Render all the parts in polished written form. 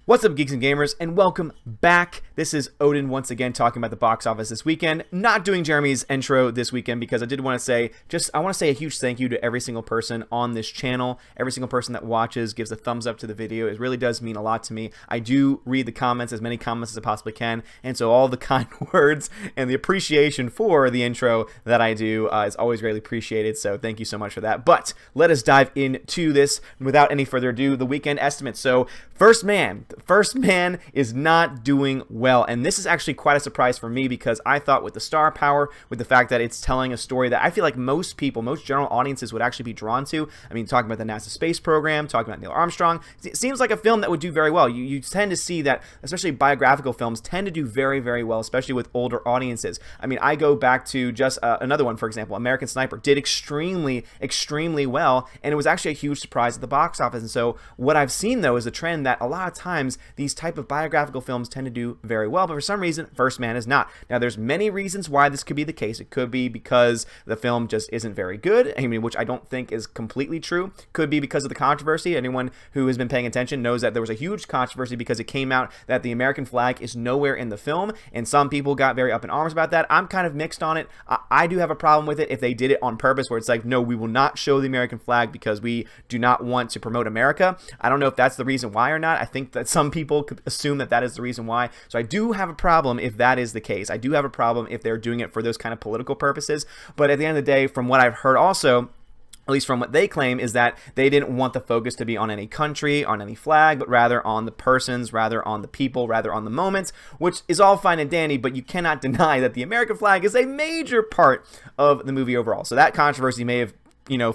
What's up, geeks and gamers, and welcome back. This is Odin once again talking about the box office this weekend. Not doing Jeremy's intro this weekend because I did want to say, I want to say a huge thank you to every single person on this channel, every single person that watches, gives a thumbs up to the video. It really does mean a lot to me. I do read the comments, as many comments as I possibly can, and so all the kind words and the appreciation for the intro that I do is always greatly appreciated, so thank you so much for that. But let us dive into this without any further ado, the weekend estimates. So, First Man is not doing well, and this is actually quite a surprise for me because I thought with the star power, with the fact that it's telling a story that I feel like most people, most general audiences would actually be drawn to. I mean, talking about the NASA space program, talking about Neil Armstrong, it seems like a film that would do very well. You tend to see that, especially biographical films, tend to do very, very well, especially with older audiences. I mean, I go back to just another one, for example, American Sniper, did extremely, extremely well, and it was actually a huge surprise at the box office. And so what I've seen, though, is a trend that a lot of times these type of biographical films tend to do very well, but for some reason First Man is not. Now there's many reasons why this could be the case. It could be because the film just isn't very good, I mean, which I don't think is completely true. Could be because of the controversy. Anyone who has been paying attention knows that there was a huge controversy because it came out that the American flag is nowhere in the film, and some people got very up in arms about that. I'm kind of mixed on it. I do have a problem with it if they did it on purpose, where it's like, no, we will not show the American flag because we do not want to promote America. I don't know if that's the reason why or not. I think that some people could assume that that is the reason why. So I do have a problem if that is the case. I do have a problem if they're doing it for those kind of political purposes. But at the end of the day, from what I've heard also, at least from what they claim, is that they didn't want the focus to be on any country, on any flag, but rather on the persons, rather on the people, rather on the moments, which is all fine and dandy, but you cannot deny that the American flag is a major part of the movie overall. So that controversy may have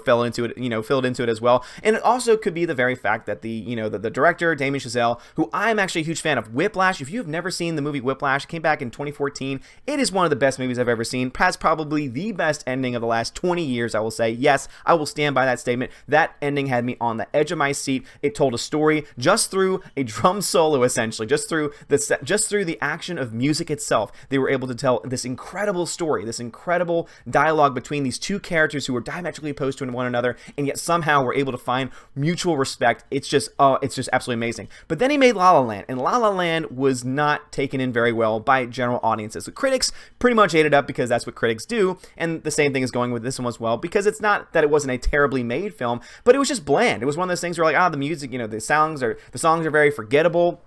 filled into it as well. And it also could be the very fact that the director, Damien Chazelle, who I'm actually a huge fan of. Whiplash, if you have never seen the movie Whiplash, it came back in 2014. It is one of the best movies I've ever seen. Perhaps probably the best ending of the last 20 years, I will say. Yes, I will stand by that statement. That ending had me on the edge of my seat. It told a story just through a drum solo, essentially, just through the action of music itself. They were able to tell this incredible story, this incredible dialogue between these two characters who were diametrically opposed to one another, and yet somehow we're able to find mutual respect. It's just absolutely amazing. But then he made La La Land, and La La Land was not taken in very well by general audiences. The critics pretty much ate it up because that's what critics do, and the same thing is going with this one as well, because it's not that it wasn't a terribly made film, but it was just bland. It was one of those things where like, the music, the songs are very forgettable.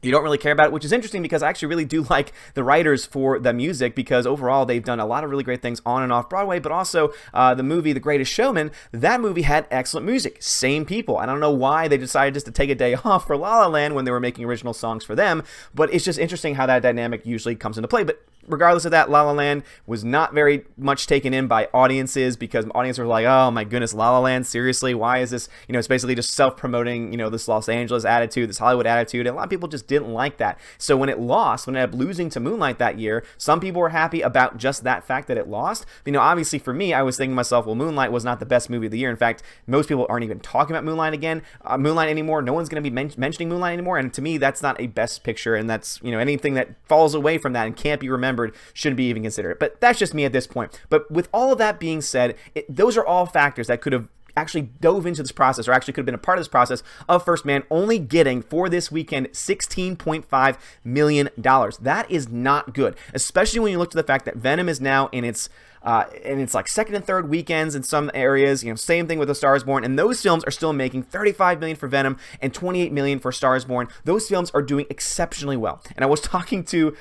You don't really care about it, which is interesting because I actually really do like the writers for the music, because overall they've done a lot of really great things on and off Broadway, but also the movie The Greatest Showman, that movie had excellent music. Same people. I don't know why they decided just to take a day off for La La Land when they were making original songs for them, but it's just interesting how that dynamic usually comes into play. But regardless of that, La La Land was not very much taken in by audiences because audiences were like, oh my goodness, La La Land, seriously? Why is this, it's basically just self-promoting, this Los Angeles attitude, this Hollywood attitude, and a lot of people just didn't like that. So when it lost, when it ended up losing to Moonlight that year, some people were happy about just that fact that it lost. But, obviously for me, I was thinking to myself, well, Moonlight was not the best movie of the year. In fact, most people aren't even talking about Moonlight anymore. No one's going to be mentioning Moonlight anymore, and to me, that's not a best picture, and that's, anything that falls away from that and can't be remembered shouldn't be even considered. But that's just me at this point. But with all of that being said, those are all factors that could have actually dove into this process, or actually could have been a part of this process of First Man only getting for this weekend $16.5 million. That is not good, especially when you look to the fact that Venom is now in its like second and third weekends in some areas. Same thing with A Star Is Born, and those films are still making $35 million for Venom and $28 million for Star Is Born. Those films are doing exceptionally well. And I was talking to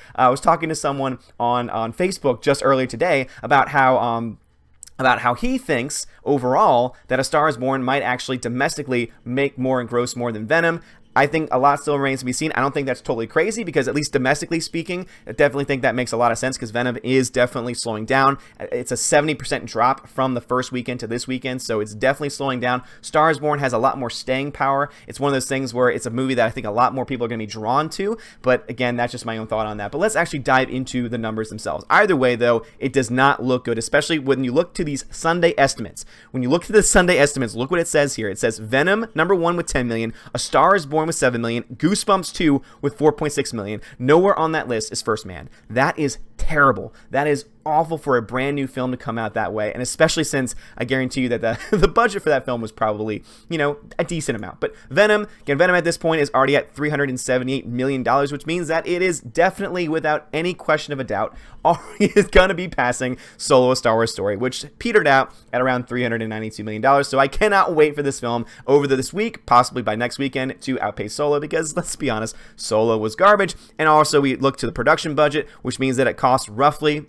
someone on Facebook just earlier today about how he thinks overall that A Star Is Born might actually domestically make more and gross more than Venom. I think a lot still remains to be seen. I don't think that's totally crazy because, at least domestically speaking, I definitely think that makes a lot of sense because Venom is definitely slowing down. It's a 70% drop from the first weekend to this weekend, so it's definitely slowing down. Star Is Born has a lot more staying power. It's one of those things where it's a movie that I think a lot more people are going to be drawn to, but again, that's just my own thought on that. But let's actually dive into the numbers themselves. Either way, though, it does not look good, especially when you look to these Sunday estimates. When you look to the Sunday estimates, look what it says here. It says Venom, number 1 with 10 million, A Star Is Born with 7 million, Goosebumps 2 with 4.6 million. Nowhere on that list is First Man. That is terrible. That is awful for a brand new film to come out that way, and especially since I guarantee you that the budget for that film was probably, a decent amount. But Venom at this point is already at $378 million, which means that it is definitely, without any question of a doubt, already is going to be passing Solo: A Star Wars Story, which petered out at around $392 million. So I cannot wait for this film over this week, possibly by next weekend, to outpace Solo, because let's be honest, Solo was garbage. And also we look to the production budget, which means that it costs roughly,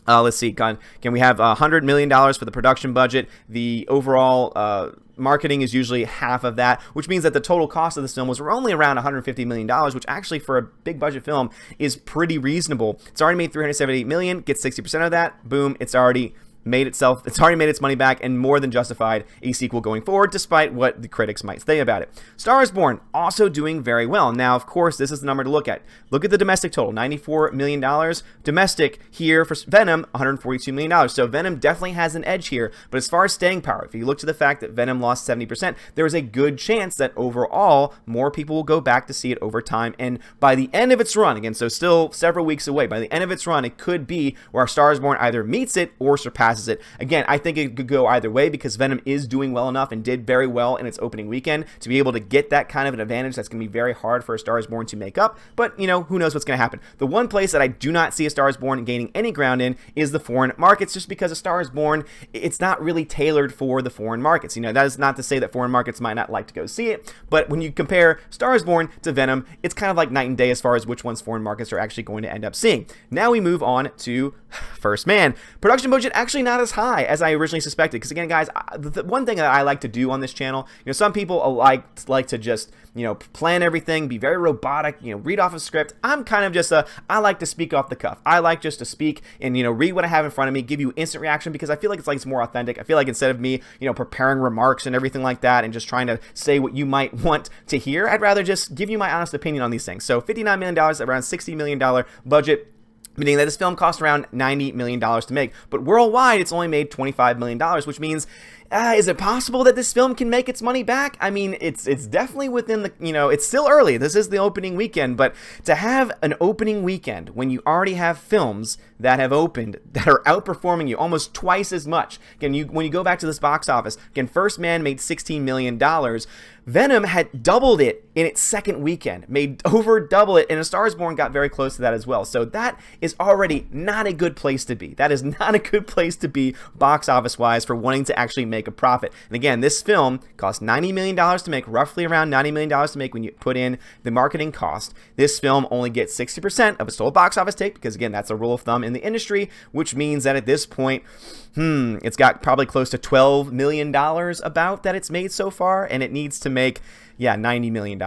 let's see, can we have $100 million for the production budget? The overall marketing is usually half of that, which means that the total cost of this film was only around $150 million, which actually for a big budget film is pretty reasonable. It's already made $378 million, gets 60% of that, boom, it's already made its money back and more than justified a sequel going forward, despite what the critics might say about it. Star is Born also doing very well. Now, of course, this is the number to look at. Look at the domestic total, $94 million. Domestic here for Venom, $142 million. So Venom definitely has an edge here. But as far as staying power, if you look to the fact that Venom lost 70%, there is a good chance that overall more people will go back to see it over time. And by the end of its run, again, so still several weeks away, by the end of its run, it could be where Star is Born either meets it or surpasses it. Again, I think it could go either way because Venom is doing well enough and did very well in its opening weekend to be able to get that kind of an advantage that's going to be very hard for A Star is Born to make up. But, who knows what's going to happen. The one place that I do not see A Star is Born gaining any ground in is the foreign markets, just because A Star is Born, it's not really tailored for the foreign markets. That is not to say that foreign markets might not like to go see it, but when you compare Star is Born to Venom, it's kind of like night and day as far as which ones foreign markets are actually going to end up seeing. Now we move on to First Man. Production budget actually not as high as I originally suspected, because again, guys, the one thing that I like to do on this channel, some people like to just plan everything, be very robotic, read off a script. I'm kind of just I like to speak off the cuff. I like just to speak and read what I have in front of me, give you instant reaction, because I feel like it's more authentic. I feel like instead of me preparing remarks and everything like that and just trying to say what you might want to hear, I'd rather just give you my honest opinion on these things. So $59 million, around $60 million budget, meaning that this film cost around $90 million to make. But worldwide, it's only made $25 million, which means, is it possible that this film can make its money back? I mean, it's definitely within the, it's still early. This is the opening weekend, but to have an opening weekend when you already have films that have opened that are outperforming you almost twice as much. Again, when you go back to this box office, again, First Man made $16 million. Venom had doubled it in its second weekend, made over double it, and A Star is Born got very close to that as well. So that is already not a good place to be. That is not a good place to be box office-wise for wanting to actually make a profit. And again, this film cost $90 million to make, roughly around $90 million to make when you put in the marketing cost. This film only gets 60% of its total box office take, because again, that's a rule of thumb in the industry, which means that at this point, it's got probably close to $12 million about that it's made so far, and it needs to make, $90 million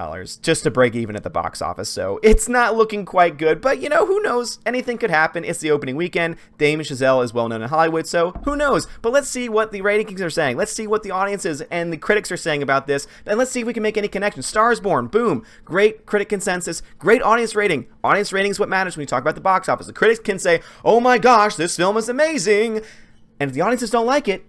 just to break even at the box office. So it's not looking quite good, but who knows? Anything could happen. It's the opening weekend. Damien Chazelle is well known in Hollywood, so who knows? But let's see what the ratings are saying. Let's see what the audiences and the critics are saying about this, and let's see if we can make any connections. Star is Born, boom, great critic consensus, great audience rating. Audience rating is what matters when you talk about the box office. The critics can say, oh my gosh, this film is amazing, and if the audiences don't like it,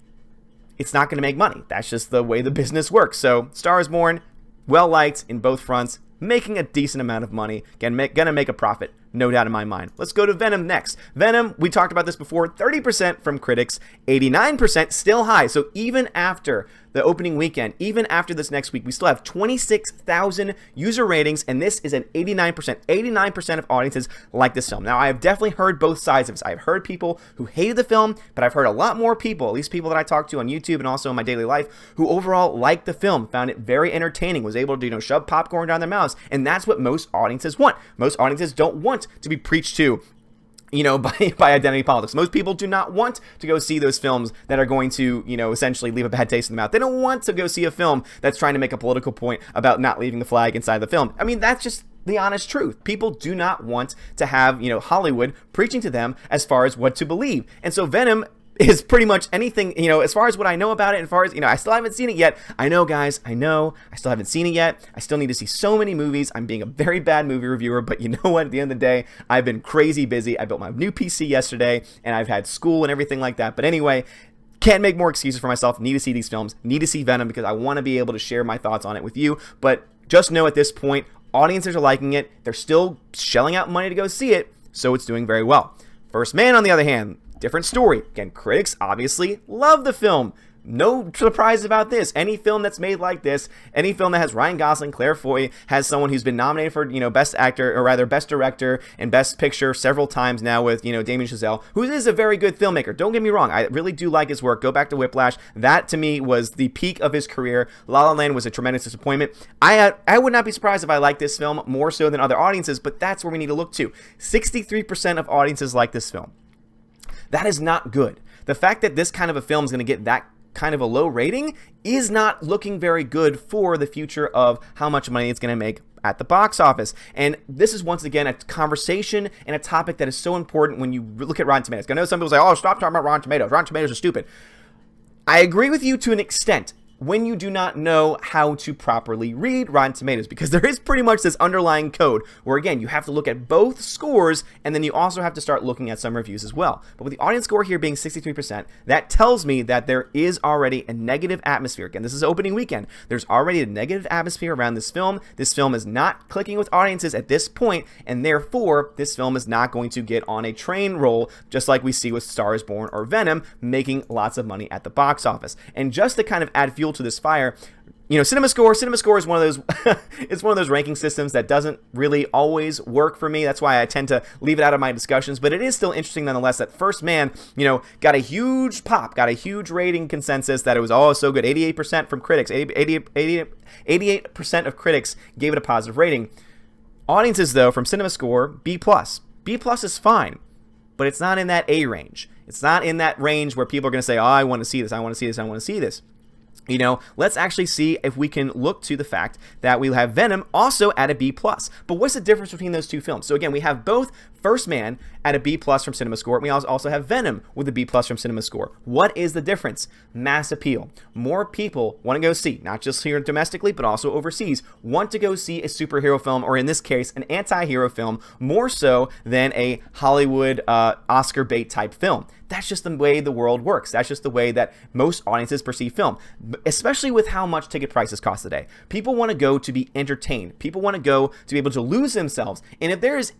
it's not going to make money. That's just the way the business works. So Star is Born, well liked in both fronts, making a decent amount of money, gonna make a profit, no doubt in my mind. Let's go to Venom next. Venom, we talked about this before, 30% from critics, 89% still high. So even after the opening weekend, even after this next week, we still have 26,000 user ratings, and this is an 89%. 89% of audiences like this film. Now, I have definitely heard both sides of this. I've heard people who hated the film, but I've heard a lot more people, at least people that I talked to on YouTube and also in my daily life, who overall liked the film, found it very entertaining, was able to, shove popcorn down their mouths, and that's what most audiences want. Most audiences don't want to be preached to by identity politics. Most people do not want to go see those films that are going to, essentially leave a bad taste in the mouth. They don't want to go see a film that's trying to make a political point about not leaving the flag inside the film. I mean, that's just the honest truth. People do not want to have, Hollywood preaching to them as far as what to believe. And so Venom is pretty much anything, as far as what I know about it, and as far as, I still haven't seen it yet. I know, guys, I still haven't seen it yet. I still need to see so many movies. I'm being a very bad movie reviewer, but you know what? At the end of the day, I've been crazy busy. I built my new PC yesterday, and I've had school and everything like that. But anyway, can't make more excuses for myself. Need to see these films. Need to see Venom because I want to be able to share my thoughts on it with you. But just know at this point, audiences are liking it. They're still shelling out money to go see it, so it's doing very well. First Man, on the other hand, different story. Again, critics obviously love the film. No surprise about this. Any film that's made like this, any film that has Ryan Gosling, Claire Foy, has someone who's been nominated for, Best Actor, or rather Best Director and Best Picture several times now with, Damien Chazelle, who is a very good filmmaker. Don't get me wrong. I really do like his work. Go back to Whiplash. That, to me, was the peak of his career. La La Land was a tremendous disappointment. I would not be surprised if I liked this film more so than other audiences, but that's where we need to look to. 63% of audiences like this film. That is not good. The fact that this kind of a film is going to get that kind of a low rating is not looking very good for the future of how much money it's going to make at the box office. And this is once again a conversation and a topic that is so important when you look at Rotten Tomatoes. I know some people say, oh, stop talking about Rotten Tomatoes. Rotten Tomatoes are stupid. I agree with you to an extent when you do not know how to properly read Rotten Tomatoes, because there is pretty much this underlying code where, again, you have to look at both scores, and then you also have to start looking at some reviews as well. But with the audience score here being 63%, that tells me that there is already a negative atmosphere. Again, this is opening weekend. There's already a negative atmosphere around this film. This film is not clicking with audiences at this point, and therefore, this film is not going to get on a train roll, just like we see with Star is Born or Venom, making lots of money at the box office. And just to kind of add fuel to this fire, CinemaScore is one of those it's one of those ranking systems that doesn't really always work for me. That's why I tend to leave it out of my discussions, but it is still interesting nonetheless that First Man, got a huge pop, got a huge rating consensus that it was so good. 88% from critics, 88% of critics gave it a positive rating. Audiences, though, from CinemaScore, B+. B+ is fine, but it's not in that A range. It's not in that range where people are going to say, oh, I want to see this, I want to see this, I want to see this. Let's actually see if we can look to the fact that we have Venom also at a B+. But what's the difference between those two films? So again, we have both First Man at a B+ from CinemaScore, and we also have Venom with a B+ from CinemaScore. What is the difference? Mass appeal. More people want to go see, not just here domestically, but also overseas, want to go see a superhero film, or in this case, an anti-hero film, more so than a Hollywood Oscar bait type film. That's just the way the world works. That's just the way that most audiences perceive film, especially with how much ticket prices cost today. People want to go to be entertained. People want to go to be able to lose themselves. And if there is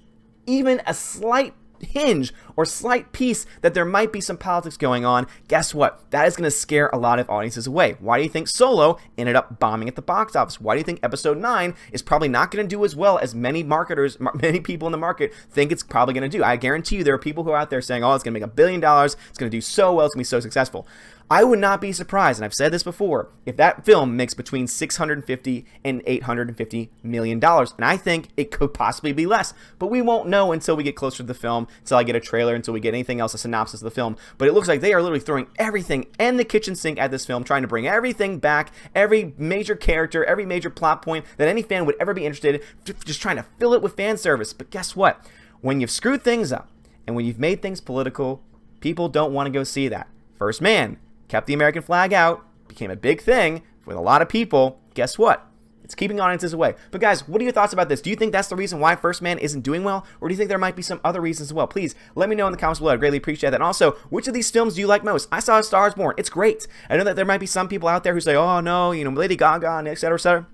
even a slight hinge or slight piece that there might be some politics going on, guess what? That is going to scare a lot of audiences away. Why do you think Solo ended up bombing at the box office? Why do you think Episode 9 is probably not going to do as well as many marketers, many people in the market think it's probably going to do? I guarantee you there are people who are out there saying, oh, it's going to make $1 billion, it's going to do so well, it's going to be so successful. I would not be surprised, and I've said this before, if that film makes between $650 and $850 million. And I think it could possibly be less, but we won't know until we get closer to the film, until I get a trailer, until we get anything else, a synopsis of the film. But it looks like they are literally throwing everything in the kitchen sink at this film, trying to bring everything back, every major character, every major plot point that any fan would ever be interested in, just trying to fill it with fan service. But guess what? When you've screwed things up, and when you've made things political, people don't want to go see that. First Man kept the American flag out, became a big thing with a lot of people. Guess what? It's keeping audiences away. But guys, what are your thoughts about this? Do you think that's the reason why First Man isn't doing well? Or do you think there might be some other reasons as well? Please let me know in the comments below. I'd greatly appreciate that. And also, which of these films do you like most? I saw A Star is Born. It's great. I know that there might be some people out there who say, oh no, Lady Gaga and et cetera, et cetera.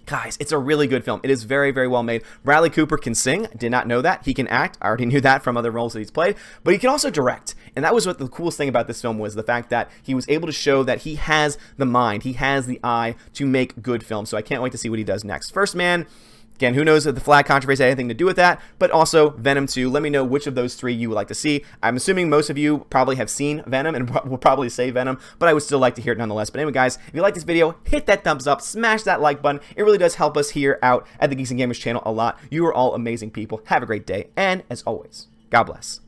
Guys, it's a really good film. It is very, very well made. Bradley Cooper can sing. I did not know that. He can act. I already knew that from other roles that he's played. But he can also direct. And that was what the coolest thing about this film was, the fact that he was able to show that he has the mind, he has the eye to make good films. So I can't wait to see what he does next. First Man, again, who knows if the flag controversy had anything to do with that, but also Venom 2. Let me know which of those three you would like to see. I'm assuming most of you probably have seen Venom and will probably say Venom, but I would still like to hear it nonetheless. But anyway, guys, if you like this video, hit that thumbs up, smash that like button. It really does help us here out at the Geeks and Gamers channel a lot. You are all amazing people. Have a great day, and as always, God bless.